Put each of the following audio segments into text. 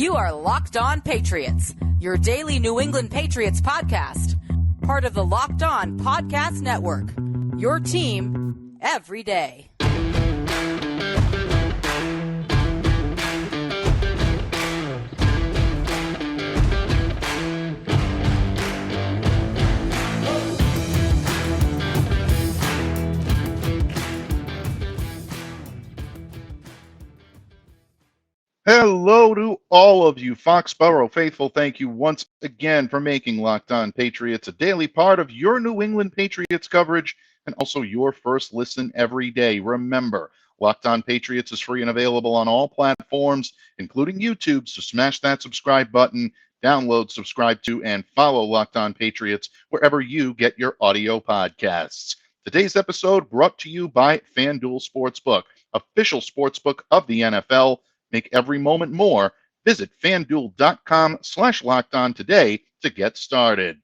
You are Locked On Patriots, your daily New England Patriots podcast. Part of the Locked On Podcast Network, your team every day. Hello to all of you Foxborough faithful. Thank you once again for making Locked On Patriots a daily part of your New England Patriots coverage and also your first listen every day. Remember, Locked On Patriots is free and available on all platforms, including YouTube, so smash that subscribe button, download, subscribe to, and follow Locked On Patriots wherever you get your audio podcasts. Today's episode brought to you by FanDuel Sportsbook, official sportsbook of the NFL. Make every moment more. Visit FanDuel.com/LockedOn today to get started.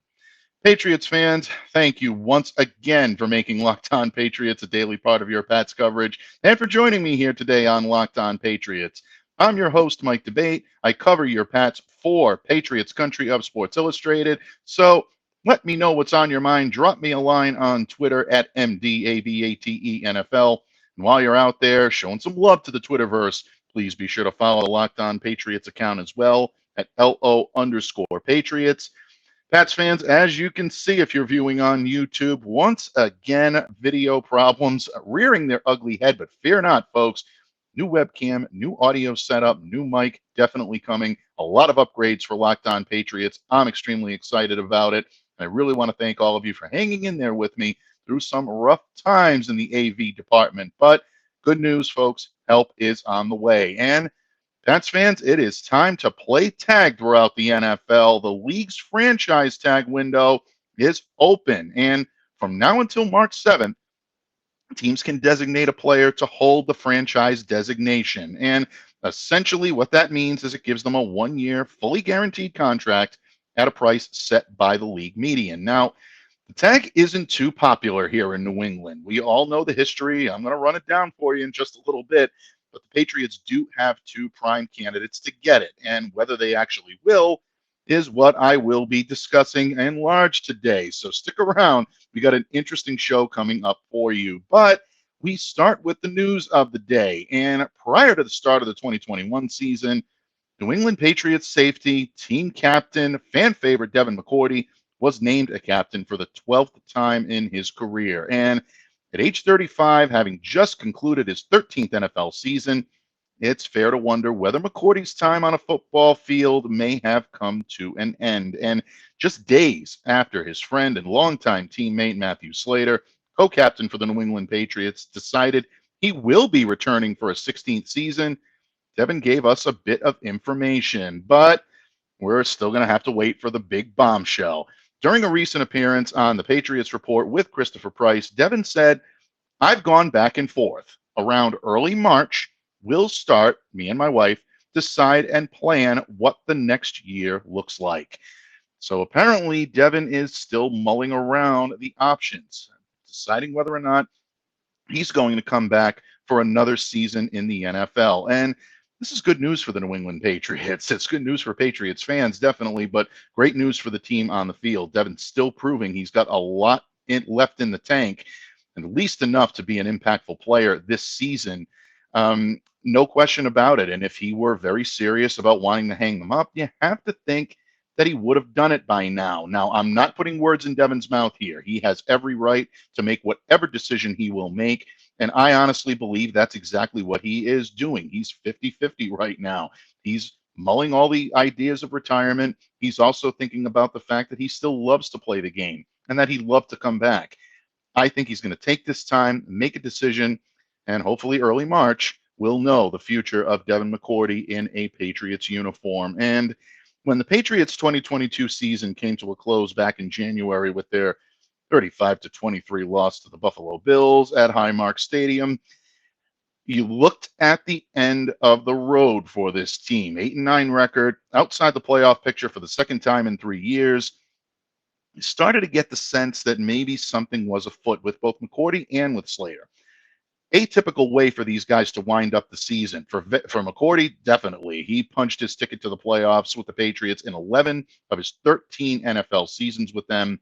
Patriots fans, thank you once again for making Locked On Patriots a daily part of your Pats coverage and for joining me here today on Locked On Patriots. I'm your host, Mike Debate. I cover your Pats for Patriots Country of Sports Illustrated. So let me know what's on your mind. Drop me a line on Twitter at MDABATENFL. And while you're out there showing some love to the Twitterverse, please be sure to follow the Locked On Patriots account as well at LO_Patriots. Pats fans, as you can see if you're viewing on YouTube, once again, video problems rearing their ugly head, but fear not, folks. New webcam, new audio setup, new mic definitely coming. A lot of upgrades for Locked On Patriots. I'm extremely excited about it. I really want to thank all of you for hanging in there with me through some rough times in the AV department. But good news, folks. Help is on the way. And Pats fans, it is time to play tag throughout the NFL. The league's franchise tag window is open. And from now until March 7th, teams can designate a player to hold the franchise designation. And essentially what that means is it gives them a 1-year, fully guaranteed contract at a price set by the league median. Now, the tag isn't too popular here in New England. We all know the history. I'm going to run it down for you in just a little bit. But the Patriots do have 2 prime candidates to get it. And whether they actually will is what I will be discussing in large today. So stick around. We got an interesting show coming up for you. But we start with the news of the day. And prior to the start of the 2021 season, New England Patriots safety, team captain, fan favorite Devin McCourty was named a captain for the 12th time in his career. And at age 35, having just concluded his 13th NFL season, it's fair to wonder whether McCourty's time on a football field may have come to an end. And just days after his friend and longtime teammate Matthew Slater, co-captain for the New England Patriots, decided he will be returning for a 16th season, Devin gave us a bit of information, but we're still going to have to wait for the big bombshell. During a recent appearance on the Patriots Report with Christopher Price, Devin said, "I've gone back and forth. Around early March, we'll start, me and my wife, decide and plan what the next year looks like." So apparently, Devin is still mulling around the options, deciding whether or not he's going to come back for another season in the NFL. And this is good news for the New England Patriots. It's good news for Patriots fans, definitely, but great news for the team on the field. Devin's still proving he's got a lot left in the tank, and at least enough to be an impactful player this season. No question about it. And if he were very serious about wanting to hang them up, you have to think that he would have done it by now. Now, I'm not putting words in Devin's mouth here. He has every right to make whatever decision he will make. And I honestly believe that's exactly what he is doing. He's 50-50 right now. He's mulling all the ideas of retirement. He's also thinking about the fact that he still loves to play the game and that he'd love to come back. I think he's going to take this time, make a decision, and hopefully early March, we'll know the future of Devin McCourty in a Patriots uniform. And when the Patriots 2022 season came to a close back in January with their 35-23 loss to the Buffalo Bills at Highmark Stadium, you looked at the end of the road for this team. 8-9 record, outside the playoff picture for the second time in 3 years. You started to get the sense that maybe something was afoot with both McCourty and with Slater. atypical way for these guys to wind up the season. For McCourty, definitely. He punched his ticket to the playoffs with the Patriots in 11 of his 13 NFL seasons with them.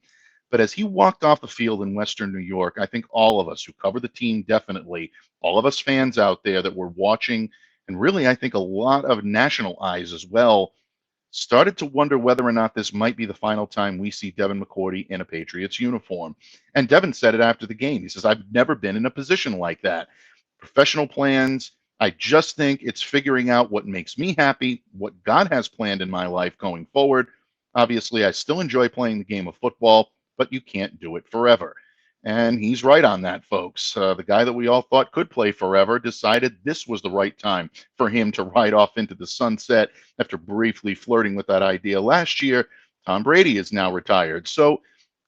But as he walked off the field in Western New York, I think all of us who cover the team, definitely, all of us fans out there that were watching, and really, I think a lot of national eyes as well, started to wonder whether or not this might be the final time we see Devin McCourty in a Patriots uniform. And Devin said it after the game. He says, I've never been in a position like that. Professional plans. I just think it's figuring out what makes me happy, what God has planned in my life going forward. Obviously, I still enjoy playing the game of football, but you can't do it forever. And he's right on that, folks. The guy that we all thought could play forever decided this was the right time for him to ride off into the sunset after briefly flirting with that idea last year. Tom Brady is now retired. So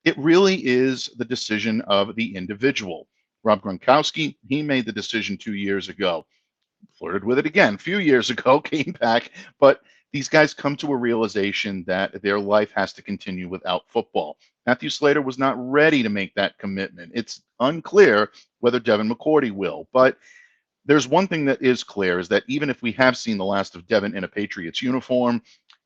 it really is the decision of the individual. Rob Gronkowski, he made the decision 2 years ago, flirted with it again a few years ago, came back, but these guys come to a realization that their life has to continue without football. Matthew Slater was not ready to make that commitment. It's unclear whether Devin McCourty will, but there's one thing that is clear is that even if we have seen the last of Devin in a Patriots uniform,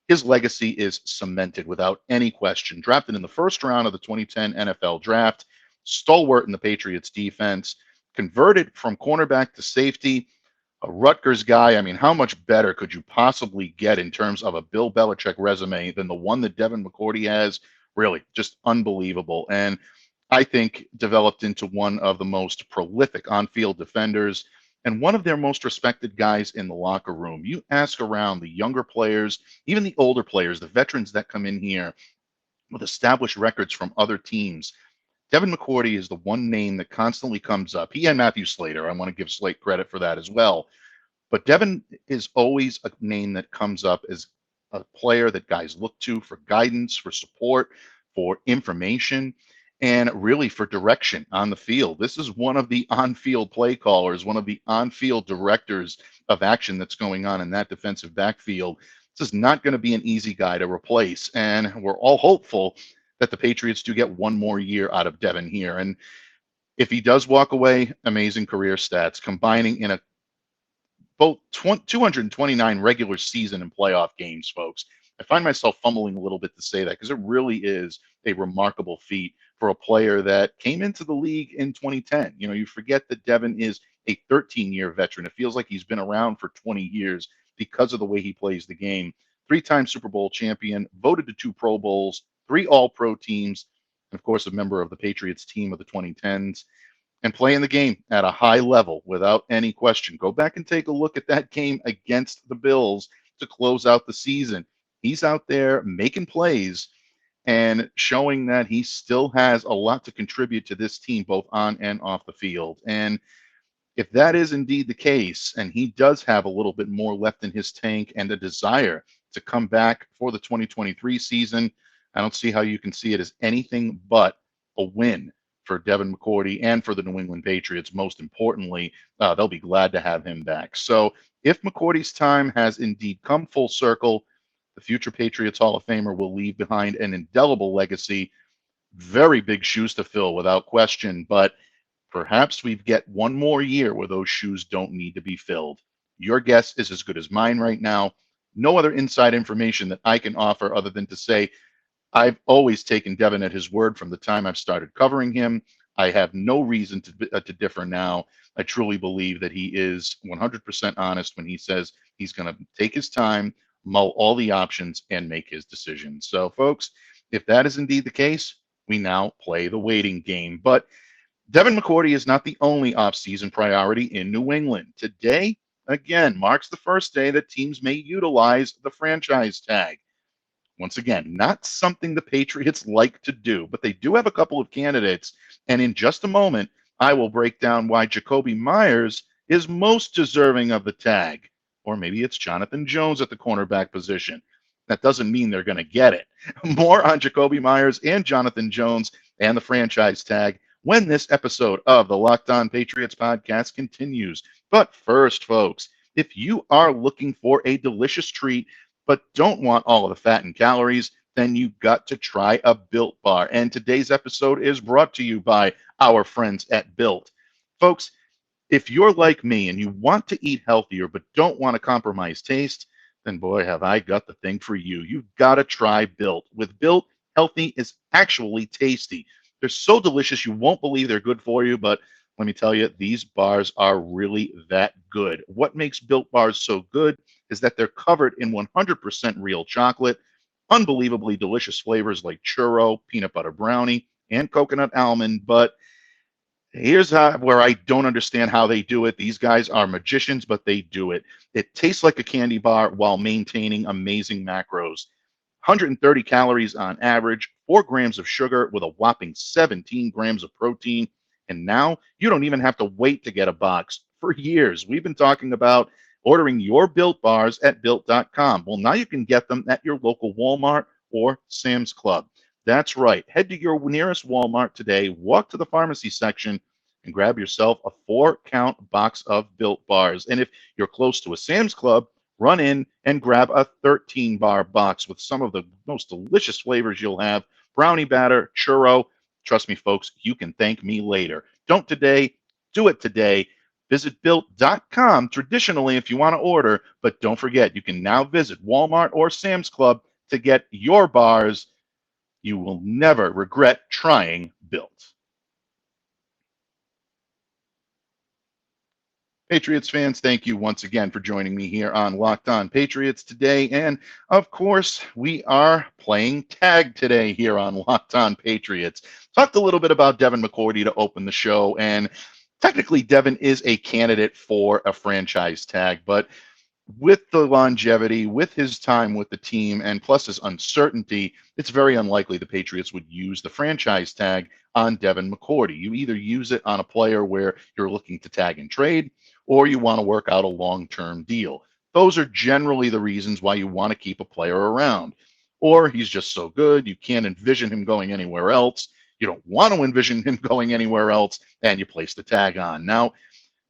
his legacy is cemented without any question. Drafted in the first round of the 2010 NFL draft, stalwart in the Patriots defense, converted from cornerback to safety, a Rutgers guy. I mean, how much better could you possibly get in terms of a Bill Belichick resume than the one that Devin McCourty has? Really, just unbelievable. And I think developed into one of the most prolific on-field defenders and one of their most respected guys in the locker room. You ask around the younger players, even the older players, the veterans that come in here with established records from other teams. Devin McCourty is the one name that constantly comes up. He and Matthew Slater. I want to give Slate credit for that as well. But Devin is always a name that comes up as a player that guys look to for guidance, for support, for information, and really for direction on the field. This is one of the on-field play callers, one of the on-field directors of action that's going on in that defensive backfield. This is not going to be an easy guy to replace, and we're all hopeful that the Patriots do get one more year out of Devin here. And if he does walk away, amazing career stats, combining in a both 229 regular season and playoff games, folks. I find myself fumbling a little bit to say that because it really is a remarkable feat for a player that came into the league in 2010. You know, you forget that Devin is a 13-year veteran. It feels like he's been around for 20 years because of the way he plays the game. Three-time Super Bowl champion, voted to 2 Pro Bowls, 3 All-Pro teams, and of course, a member of the Patriots team of the 2010s. And playing the game at a high level without any question. Go back and take a look at that game against the Bills to close out the season. He's out there making plays and showing that he still has a lot to contribute to this team, both on and off the field. And if that is indeed the case, and he does have a little bit more left in his tank and a desire to come back for the 2023 season, I don't see how you can see it as anything but a win for Devin McCourty and for the New England Patriots. Most importantly, they'll be glad to have him back. So if McCourty's time has indeed come full circle, the future Patriots Hall of Famer will leave behind an indelible legacy. Very big shoes to fill without question, but perhaps we get one more year where those shoes don't need to be filled. Your guess is as good as mine right now. No other inside information that I can offer other than to say I've always taken Devin at his word from the time I've started covering him. I have no reason to differ now. I truly believe that he is 100% honest when he says he's going to take his time, mull all the options, and make his decision. So, folks, if that is indeed the case, we now play the waiting game. But Devin McCourty is not the only offseason priority in New England. Today, again, marks the first day that teams may utilize the franchise tag. Once again, not something the Patriots like to do, but they do have a couple of candidates. And in just a moment, I will break down why Jakobi Meyers is most deserving of the tag. Or maybe it's Jonathan Jones at the cornerback position. That doesn't mean they're going to get it. More on Jakobi Meyers and Jonathan Jones and the franchise tag when this episode of the Locked On Patriots podcast continues. But first, folks, if you are looking for a delicious treat but don't want all of the fat and calories, then you got to try a Built Bar. And today's episode is brought to you by our friends at Built. Folks, If you're like me and you want to eat healthier but don't want to compromise taste, then boy, have I got the thing for you. You've got to try Built. With Built, healthy is actually tasty. They're so delicious you won't believe they're good for you, but let me tell you, these bars are really that good. What makes Built bars so good is that they're covered in 100% real chocolate, unbelievably delicious flavors like churro, peanut butter brownie, and coconut almond, but here's where I don't understand how they do it. These guys are magicians, but they do it. It tastes like a candy bar while maintaining amazing macros. 130 calories on average, 4 grams of sugar with a whopping 17 grams of protein. And now you don't even have to wait to get a box. For years, we've been talking about ordering your Built bars at built.com. Well, now you can get them at your local Walmart or Sam's Club. That's right. Head to your nearest Walmart today, walk to the pharmacy section, and grab yourself a 4-count box of Built bars. And if you're close to a Sam's Club, run in and grab a 13-bar box with some of the most delicious flavors you'll have: brownie batter, churro. Trust me, folks, you can thank me later. Don't today, do it today. Visit built.com traditionally if you want to order, but don't forget, you can now visit Walmart or Sam's Club to get your bars. You will never regret trying Built. Patriots fans, thank you once again for joining me here on Locked On Patriots today. And of course, we are playing tag today here on Locked On Patriots. Talked a little bit about Devin McCourty to open the show, and technically Devin is a candidate for a franchise tag, but with the longevity, with his time with the team, and plus his uncertainty, it's very unlikely the Patriots would use the franchise tag on Devin McCourty. You either use it on a player where you're looking to tag and trade, or you want to work out a long-term deal. Those are generally the reasons why you want to keep a player around. Or he's just so good, you can't envision him going anywhere else. You don't want to envision him going anywhere else, and you place the tag on. Now,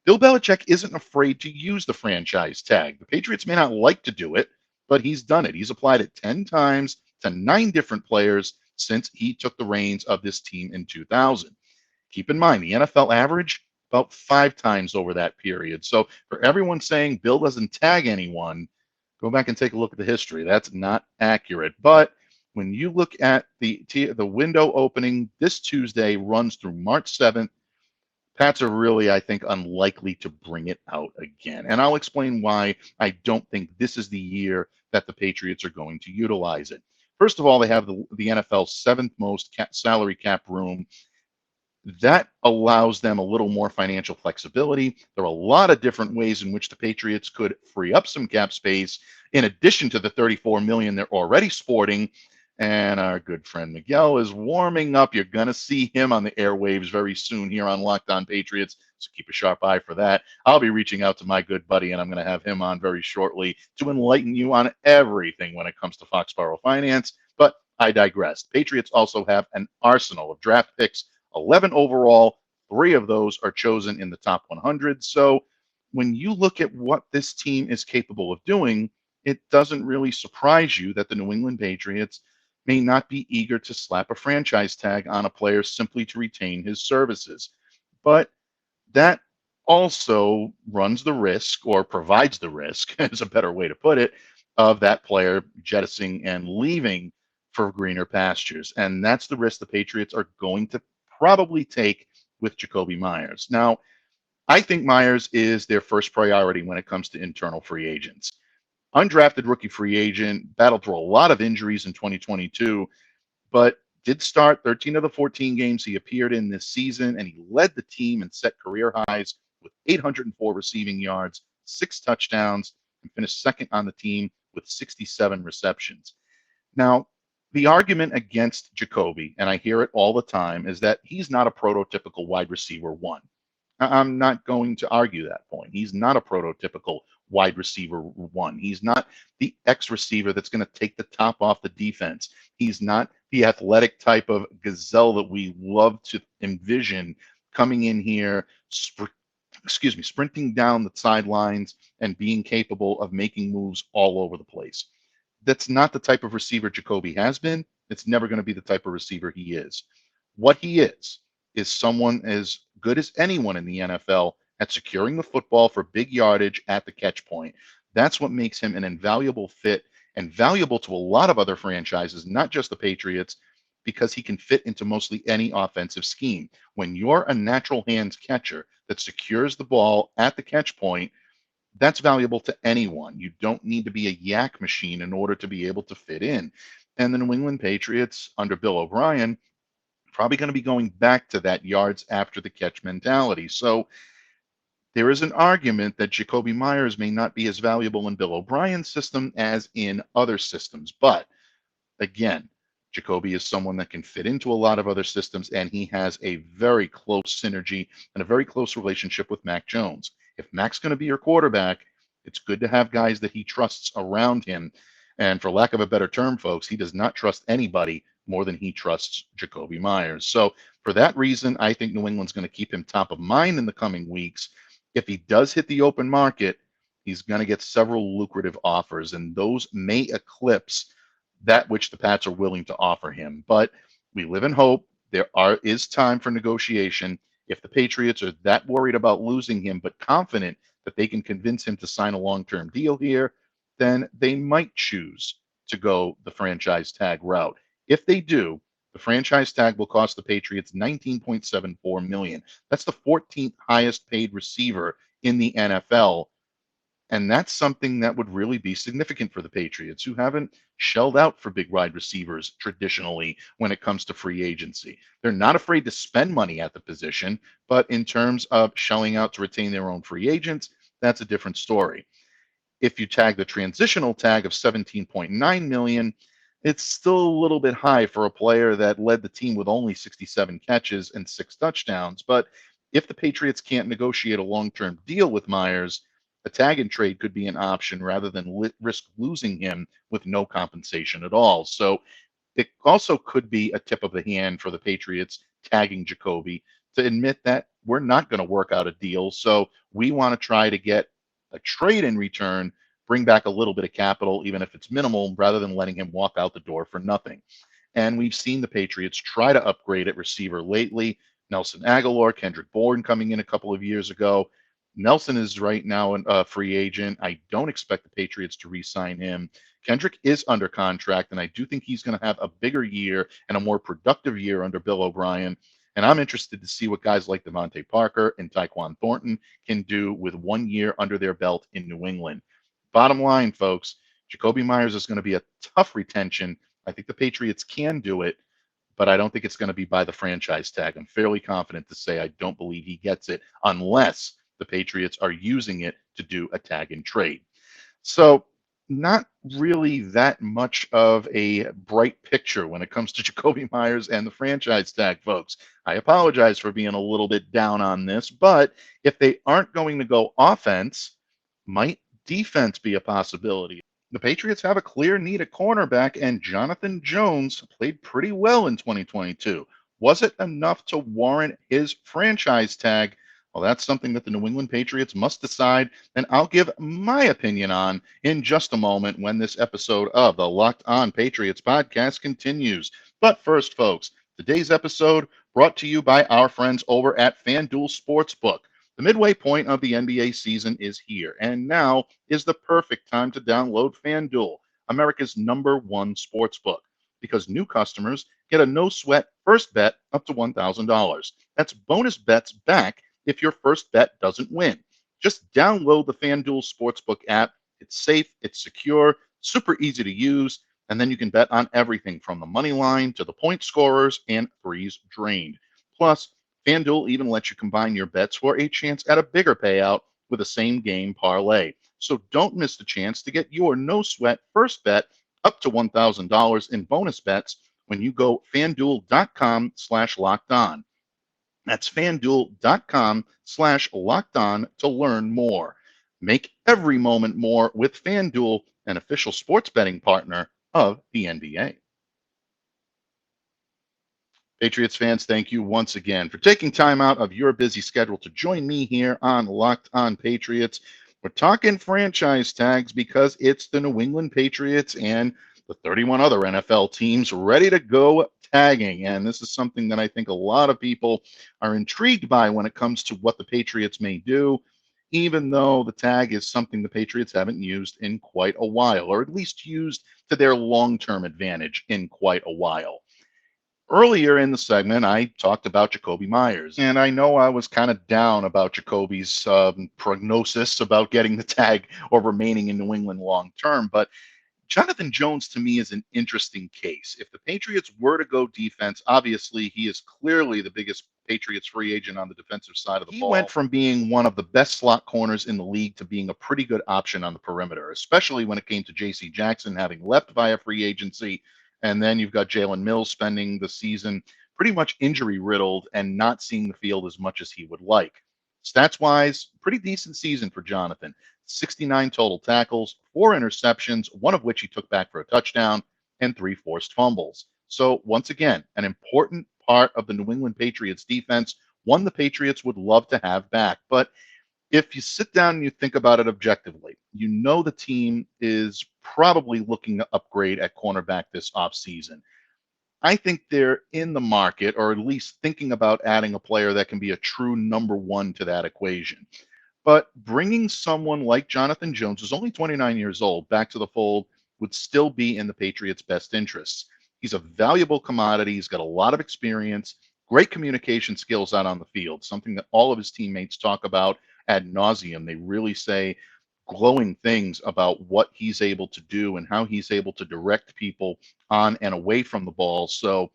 Bill Belichick isn't afraid to use the franchise tag. The Patriots may not like to do it, but he's done it. He's applied it 10 times to 9 different players since he took the reins of this team in 2000. Keep in mind, the NFL average, about 5 times over that period. So for everyone saying Bill doesn't tag anyone, go back and take a look at the history. That's not accurate. But when you look at the window opening this Tuesday runs through March 7th, Pats are really, I think, unlikely to bring it out again. And I'll explain why I don't think this is the year that the Patriots are going to utilize it. First of all, they have the NFL's 7th most salary cap room. That allows them a little more financial flexibility. There are a lot of different ways in which the Patriots could free up some cap space in addition to the $34 million they're already sporting. And our good friend Miguel is warming up. You're going to see him on the airwaves very soon here on Locked On Patriots, so keep a sharp eye for that. I'll be reaching out to my good buddy, and I'm going to have him on very shortly to enlighten you on everything when it comes to Foxborough Finance. But I digress. Patriots also have an arsenal of draft picks, 11 overall. 3 of those are chosen in the top 100. So when you look at what this team is capable of doing, it doesn't really surprise you that the New England Patriots may not be eager to slap a franchise tag on a player simply to retain his services. But that also runs the risk, or provides the risk, is a better way to put it, of that player jettisoning and leaving for greener pastures. And that's the risk the Patriots are going to probably take with Jakobi Meyers. Now, I think Meyers is their first priority when it comes to internal free agents. Undrafted rookie free agent, battled through a lot of injuries in 2022, but did start 13 of the 14 games he appeared in this season, and he led the team and set career highs with 804 receiving yards, 6 touchdowns, and finished second on the team with 67 receptions. Now, the argument against Jakobi, and I hear it all the time, is that he's not a prototypical wide receiver 1. I'm not going to argue that point. He's not a prototypical wide receiver 1. He's not the X receiver that's going to take the top off the defense. He's not the athletic type of gazelle that we love to envision coming in here, sprinting down the sidelines and being capable of making moves all over the place. That's not the type of receiver Jakobi has been. It's never going to be the type of receiver he is. What he is someone as good as anyone in the NFL at securing the football for big yardage at the catch point. That's what makes him an invaluable fit and valuable to a lot of other franchises, not just the Patriots, because he can fit into mostly any offensive scheme. When you're a natural hands catcher that secures the ball at the catch point, that's valuable to anyone. You don't need to be a yak machine in order to be able to fit in. And the New England Patriots under Bill O'Brien probably going to be going back to that yards after the catch mentality. So there is an argument that Jakobi Meyers may not be as valuable in Bill O'Brien's system as in other systems. But again, Jakobi is someone that can fit into a lot of other systems, and he has a very close synergy and a very close relationship with Mac Jones. If Mac's going to be your quarterback, it's good to have guys that he trusts around him. And for lack of a better term, folks, he does not trust anybody more than he trusts Jakobi Meyers. So for that reason, I think New England's going to keep him top of mind in the coming weeks. If he does hit the open market, he's going to get several lucrative offers, and those may eclipse that which the Pats are willing to offer him. But we live in hope. There is time for negotiation. If the Patriots are that worried about losing him, but confident that they can convince him to sign a long-term deal here, then they might choose to go the franchise tag route. If they do, the franchise tag will cost the Patriots $19.74 million. That's the 14th highest paid receiver in the NFL. And that's something that would really be significant for the Patriots, who haven't shelled out for big wide receivers traditionally when it comes to free agency. They're not afraid to spend money at the position, but in terms of shelling out to retain their own free agents, that's a different story. If you tag the transitional tag of $17.9 million, it's still a little bit high for a player that led the team with only 67 catches and 6 touchdowns. But if the Patriots can't negotiate a long-term deal with Meyers, a tag and trade could be an option rather than risk losing him with no compensation at all. So it also could be a tip of the hand for the Patriots tagging Jakobi to admit that we're not going to work out a deal. So we want to try to get a trade in return, bring back a little bit of capital, even if it's minimal, rather than letting him walk out the door for nothing. And we've seen the Patriots try to upgrade at receiver lately. Nelson Aguilar, Kendrick Bourne coming in a couple of years ago. Nelson is right now a free agent. I don't expect the Patriots to re-sign him. Kendrick is under contract, and I do think he's going to have a bigger year and a more productive year under Bill O'Brien. And I'm interested to see what guys like Devontae Parker and Tyquan Thornton can do with 1 year under their belt in New England. Bottom line, folks, Jakobi Meyers is going to be a tough retention. I think the Patriots can do it, but I don't think it's going to be by the franchise tag. I'm fairly confident to say I don't believe he gets it unless the Patriots are using it to do a tag and trade. So not really that much of a bright picture when it comes to Jakobi Meyers and the franchise tag, folks. I apologize for being a little bit down on this, but if they aren't going to go offense, might defense be a possibility? The Patriots have a clear need at cornerback, and Jonathan Jones played pretty well in 2022. Was it enough to warrant his franchise tag? Well, that's something that the New England Patriots must decide, and I'll give my opinion on in just a moment when this episode of the Locked On Patriots podcast continues. But first, folks, today's episode brought to you by our friends over at FanDuel Sportsbook. The midway point of the NBA season is here, and now is the perfect time to download FanDuel, America's #1 sportsbook, because new customers get a no-sweat first bet up to $1,000. That's bonus bets back if your first bet doesn't win. Just download the FanDuel Sportsbook app. It's safe, it's secure, super easy to use, and then you can bet on everything from the money line to the point scorers and threes drained. Plus, FanDuel even lets you combine your bets for a chance at a bigger payout with a same-game parlay. So don't miss the chance to get your no-sweat first bet up to $1,000 in bonus bets when you go FanDuel.com/LockedOn. That's FanDuel.com/LockedOn to learn more. Make every moment more with FanDuel, an official sports betting partner of the NBA. Patriots fans, thank you once again for taking time out of your busy schedule to join me here on Locked On Patriots. We're talking franchise tags because it's the New England Patriots and the 31 other NFL teams ready to go tagging. And this is something that I think a lot of people are intrigued by when it comes to what the Patriots may do, even though the tag is something the Patriots haven't used in quite a while, or at least used to their long-term advantage in quite a while. Earlier in the segment, I talked about Jakobi Meyers, and I know I was kind of down about Jakobi's prognosis about getting the tag or remaining in New England long term, but Jonathan Jones to me is an interesting case. If the Patriots were to go defense, obviously he is clearly the biggest Patriots free agent on the defensive side of the ball. He went from being one of the best slot corners in the league to being a pretty good option on the perimeter, especially when it came to J.C. Jackson having left via free agency. And then you've got Jalen Mills spending the season pretty much injury riddled and not seeing the field as much as he would like. Stats wise, pretty decent season for Jonathan. 69 total tackles, 4 interceptions, one of which he took back for a touchdown, and 3 forced fumbles. So once again, an important part of the New England Patriots defense, one the Patriots would love to have back. But if you sit down and you think about it objectively, you know the team is probably looking to upgrade at cornerback this offseason. I think they're in the market, or at least thinking about adding a player that can be a true number one to that equation. But bringing someone like Jonathan Jones, who's only 29 years old, back to the fold would still be in the Patriots' best interests. He's a valuable commodity. He's got a lot of experience, great communication skills out on the field, something that all of his teammates talk about ad nauseum. They really say glowing things about what he's able to do and how he's able to direct people on and away from the ball. So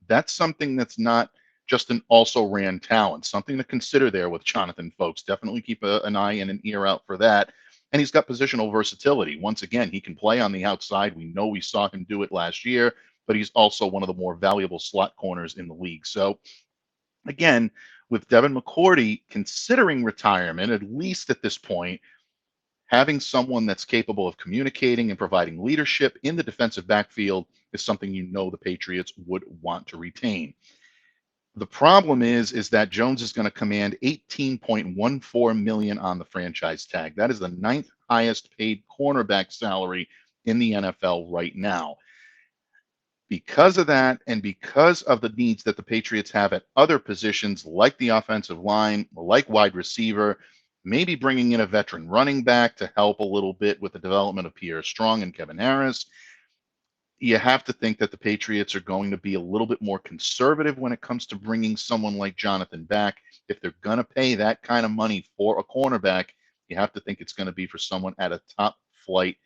that's something that's not just an also-ran talent, something to consider there with Jonathan, folks. Definitely keep an eye and an ear out for that. And he's got positional versatility. Once again, he can play on the outside. We know we saw him do it last year, but he's also one of the more valuable slot corners in the league. So again, with Devin McCourty considering retirement, at least at this point, having someone that's capable of communicating and providing leadership in the defensive backfield is something you know the Patriots would want to retain. The problem is that Jones is going to command $18.14 million on the franchise tag. That is the 9th highest paid cornerback salary in the NFL right now. Because of that, and because of the needs that the Patriots have at other positions like the offensive line, like wide receiver, maybe bringing in a veteran running back to help a little bit with the development of Pierre Strong and Kevin Harris, you have to think that the Patriots are going to be a little bit more conservative when it comes to bringing someone like Jonathan back. If they're going to pay that kind of money for a cornerback, you have to think it's going to be for someone at a top flight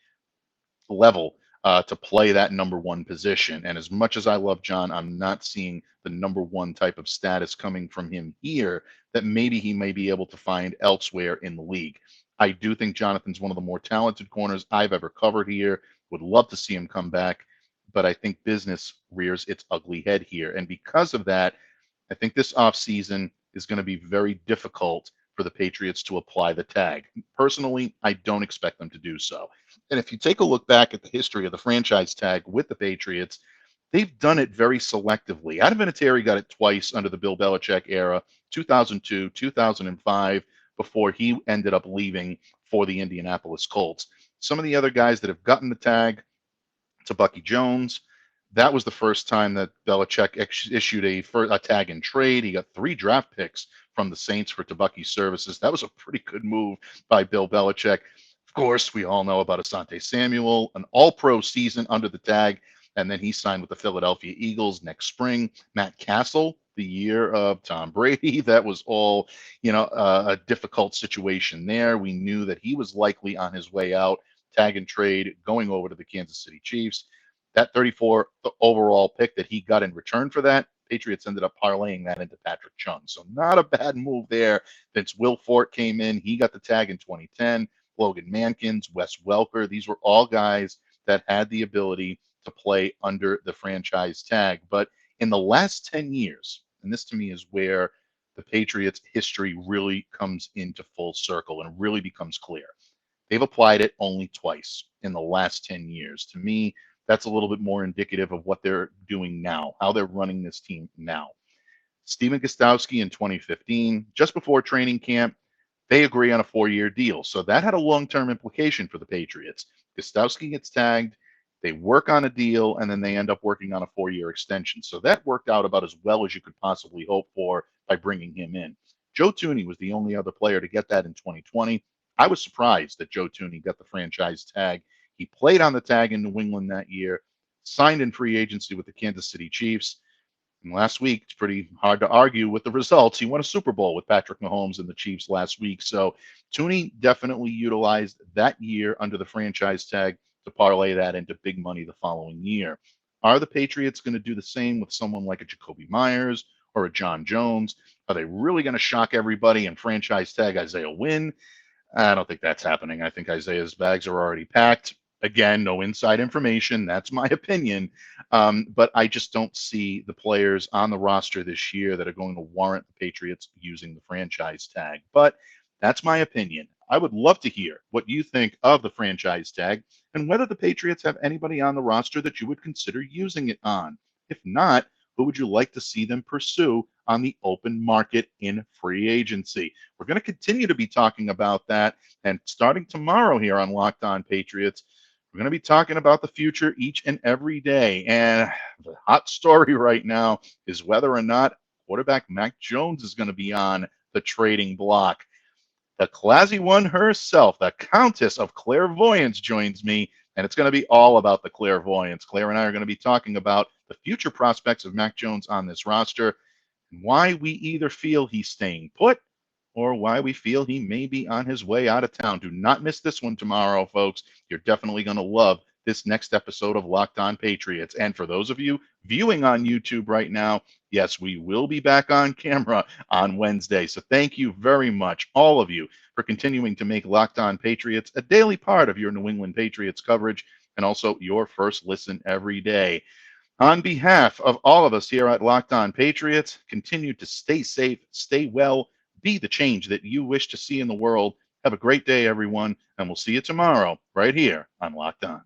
level to play that number one position. And as much as I love John, I'm not seeing the number one type of status coming from him here that maybe he may be able to find elsewhere in the league. I do think Jonathan's one of the more talented corners I've ever covered here. Would love to see him come back, but I think business rears its ugly head here. And because of that, I think this offseason is going to be very difficult for the Patriots to apply the tag. Personally, I don't expect them to do so. And if you take a look back at the history of the franchise tag with the Patriots, they've done it very selectively. Adam Vinatieri got it twice under the Bill Belichick era, 2002, 2005, before he ended up leaving for the Indianapolis Colts. Some of the other guys that have gotten the tag, to Bucky Jones, that was the first time that Belichick issued a tag and trade. He got 3 draft picks from the Saints for Bucky's services. That was a pretty good move by Bill Belichick. Of course, we all know about Asante Samuel, an all-pro season under the tag, and then he signed with the Philadelphia Eagles next spring. Matt Castle, the year of Tom Brady, that was all, a difficult situation there. We knew that he was likely on his way out, tag and trade, going over to the Kansas City Chiefs. That 34 overall pick that he got in return for that, Patriots ended up parlaying that into Patrick Chung. So not a bad move there. Vince Wilfork came in. He got the tag in 2010. Logan Mankins, Wes Welker. These were all guys that had the ability to play under the franchise tag. But in the last 10 years, and this to me is where the Patriots' history really comes into full circle and really becomes clear. They've applied it only twice in the last 10 years. To me, that's a little bit more indicative of what they're doing now, how they're running this team now. Stephen Gostkowski in 2015, just before training camp, they agree on a 4-year deal. So that had a long-term implication for the Patriots. Gostkowski gets tagged. They work on a deal, and then they end up working on a 4-year extension. So that worked out about as well as you could possibly hope for by bringing him in. Joe Thuney was the only other player to get that in 2020. I was surprised that Joe Thuney got the franchise tag. He played on the tag in New England that year, signed in free agency with the Kansas City Chiefs. And last week, it's pretty hard to argue with the results. He won a Super Bowl with Patrick Mahomes and the Chiefs last week. So Thuney definitely utilized that year under the franchise tag to parlay that into big money the following year. Are the Patriots going to do the same with someone like a Jakobi Meyers or a John Jones? Are they really going to shock everybody and franchise tag Isaiah Wynn? I don't think that's happening. I think Isaiah's bags are already packed. Again, no inside information. That's my opinion. But I just don't see the players on the roster this year that are going to warrant the Patriots using the franchise tag. But that's my opinion. I would love to hear what you think of the franchise tag and whether the Patriots have anybody on the roster that you would consider using it on. If not, who would you like to see them pursue on the open market in free agency? We're going to continue to be talking about that. And starting tomorrow here on Locked On Patriots, we're going to be talking about the future each and every day. And the hot story right now is whether or not quarterback Mac Jones is going to be on the trading block. The classy one herself, the Countess of Clairvoyance, joins me, and it's going to be all about the clairvoyance. Claire and I are going to be talking about the future prospects of Mac Jones on this roster and why we either feel he's staying put or why we feel he may be on his way out of town. Do not miss this one tomorrow, folks. You're definitely going to love this next episode of Locked On Patriots. And for those of you viewing on YouTube right now, yes, we will be back on camera on Wednesday. So thank you very much, all of you, for continuing to make Locked On Patriots a daily part of your New England Patriots coverage and also your first listen every day. On behalf of all of us here at Locked On Patriots, continue to stay safe, stay well, be the change that you wish to see in the world. Have a great day, everyone, and we'll see you tomorrow right here on Locked On.